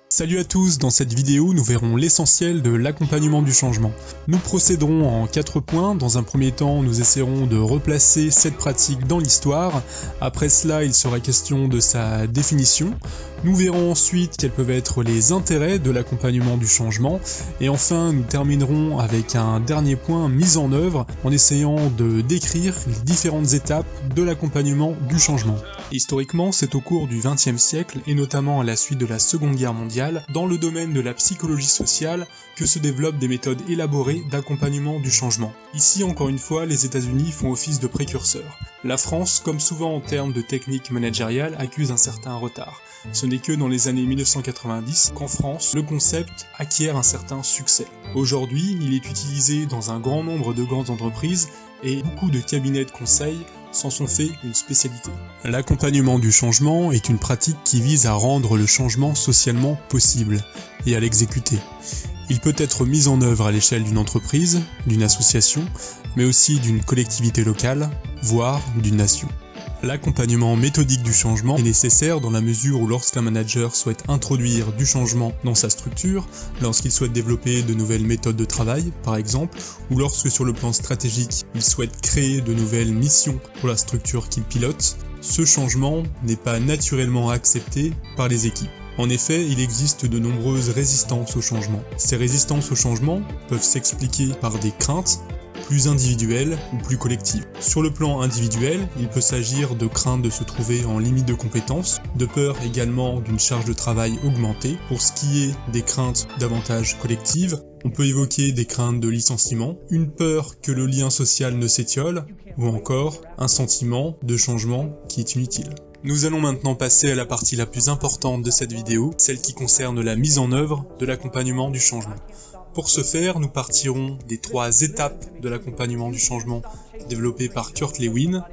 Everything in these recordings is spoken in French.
Salut à tous, dans cette vidéo nous verrons l'essentiel de l'accompagnement du changement. Nous procéderons en 4 points. Dans un premier temps, nous essaierons de replacer cette pratique dans l'histoire. Après cela, il sera question de sa définition. Nous verrons ensuite quels peuvent être les intérêts de l'accompagnement du changement. Et enfin, nous terminerons avec un dernier point, mise en œuvre, en essayant de décrire les différentes étapes de l'accompagnement du changement. Historiquement, c'est au cours du XXe siècle, et notamment à la suite de la Seconde Guerre mondiale, dans le domaine de la psychologie sociale, que se développent des méthodes élaborées d'accompagnement du changement. Ici, encore une fois, les États-Unis font office de précurseurs. La France, comme souvent en termes de techniques managériales, accuse un certain retard. Ce n'est que dans les années 1990 qu'en France, le concept acquiert un certain succès. Aujourd'hui, il est utilisé dans un grand nombre de grandes entreprises et beaucoup de cabinets de conseil s'en sont fait une spécialité. L'accompagnement du changement est une pratique qui vise à rendre le changement socialement possible et à l'exécuter. Il peut être mis en œuvre à l'échelle d'une entreprise, d'une association, mais aussi d'une collectivité locale, voire d'une nation. L'accompagnement méthodique du changement est nécessaire dans la mesure où lorsqu'un manager souhaite introduire du changement dans sa structure, lorsqu'il souhaite développer de nouvelles méthodes de travail, par exemple, ou lorsque sur le plan stratégique, il souhaite créer de nouvelles missions pour la structure qu'il pilote, ce changement n'est pas naturellement accepté par les équipes. En effet, il existe de nombreuses résistances au changement. Ces résistances au changement peuvent s'expliquer par des craintes, plus individuelles ou plus collectives. Sur le plan individuel, il peut s'agir de crainte de se trouver en limite de compétences, de peur également d'une charge de travail augmentée. Pour ce qui est des craintes davantage collectives, on peut évoquer des craintes de licenciement, une peur que le lien social ne s'étiole, ou encore un sentiment de changement qui est inutile. Nous allons maintenant passer à la partie la plus importante de cette vidéo, celle qui concerne la mise en œuvre de l'accompagnement du changement. Pour ce faire, nous partirons des 3 étapes de l'accompagnement du changement développées par Kurt Lewin,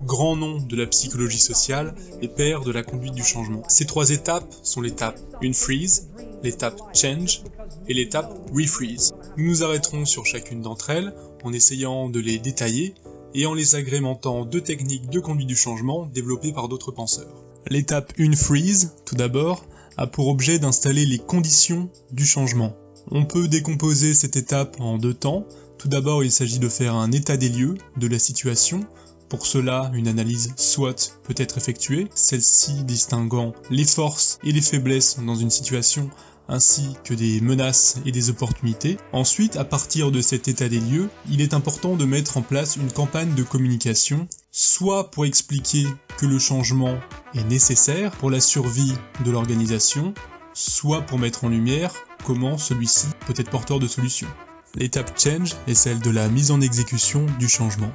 grand nom de la psychologie sociale et père de la conduite du changement. Ces 3 étapes sont l'étape Unfreeze, l'étape Change et l'étape Refreeze. Nous nous arrêterons sur chacune d'entre elles en essayant de les détailler et en les agrémentant de techniques de conduite du changement développées par d'autres penseurs. L'étape Unfreeze, tout d'abord, a pour objet d'installer les conditions du changement. On peut décomposer cette étape en 2 temps. Tout d'abord, il s'agit de faire un état des lieux de la situation. Pour cela, une analyse SWOT peut être effectuée, celle-ci distinguant les forces et les faiblesses dans une situation ainsi que des menaces et des opportunités. Ensuite, à partir de cet état des lieux, il est important de mettre en place une campagne de communication, soit pour expliquer que le changement est nécessaire pour la survie de l'organisation, soit pour mettre en lumière comment celui-ci peut être porteur de solutions. L'étape Change est celle de la mise en exécution du changement.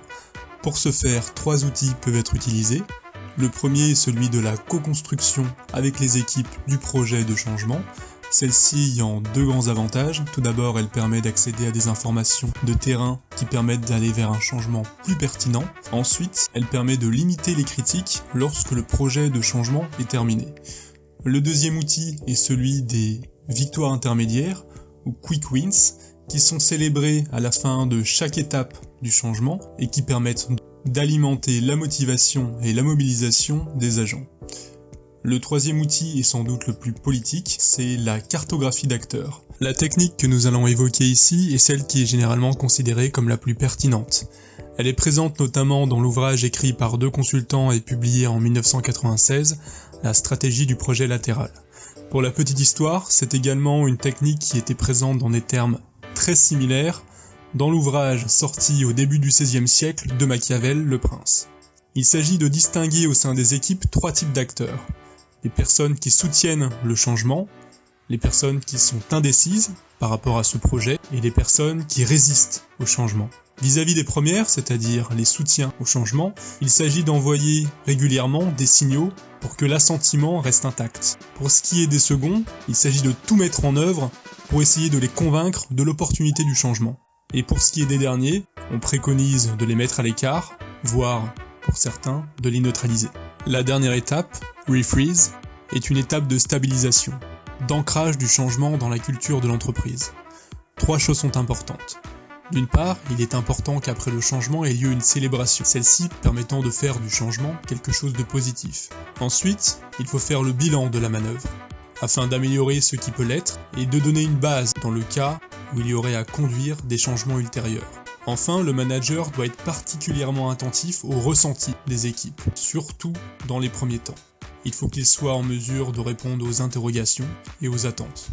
Pour ce faire, 3 outils peuvent être utilisés. Le premier est celui de la co-construction avec les équipes du projet de changement. Celle-ci ayant 2 grands avantages. Tout d'abord, elle permet d'accéder à des informations de terrain qui permettent d'aller vers un changement plus pertinent. Ensuite, elle permet de limiter les critiques lorsque le projet de changement est terminé. Le deuxième outil est celui des victoires intermédiaires, ou Quick Wins, qui sont célébrées à la fin de chaque étape du changement et qui permettent d'alimenter la motivation et la mobilisation des agents. Le troisième outil est sans doute le plus politique, c'est la cartographie d'acteurs. La technique que nous allons évoquer ici est celle qui est généralement considérée comme la plus pertinente. Elle est présente notamment dans l'ouvrage écrit par 2 consultants et publié en 1996, La stratégie du projet latéral. Pour la petite histoire, c'est également une technique qui était présente dans des termes très similaires dans l'ouvrage sorti au début du XVIe siècle de Machiavel, Le Prince. Il s'agit de distinguer au sein des équipes 3 types d'acteurs. Les personnes qui soutiennent le changement, les personnes qui sont indécises par rapport à ce projet et les personnes qui résistent au changement. Vis-à-vis des premières, c'est-à-dire les soutiens au changement, il s'agit d'envoyer régulièrement des signaux pour que l'assentiment reste intact. Pour ce qui est des seconds, il s'agit de tout mettre en œuvre pour essayer de les convaincre de l'opportunité du changement. Et pour ce qui est des derniers, on préconise de les mettre à l'écart, voire, pour certains, de les neutraliser. La dernière étape, Refreeze, est une étape de stabilisation, d'ancrage du changement dans la culture de l'entreprise. 3 choses sont importantes. D'une part, il est important qu'après le changement ait lieu une célébration, celle-ci permettant de faire du changement quelque chose de positif. Ensuite, il faut faire le bilan de la manœuvre, afin d'améliorer ce qui peut l'être et de donner une base dans le cas où il y aurait à conduire des changements ultérieurs. Enfin, le manager doit être particulièrement attentif aux ressentis des équipes, surtout dans les premiers temps. Il faut qu'il soit en mesure de répondre aux interrogations et aux attentes.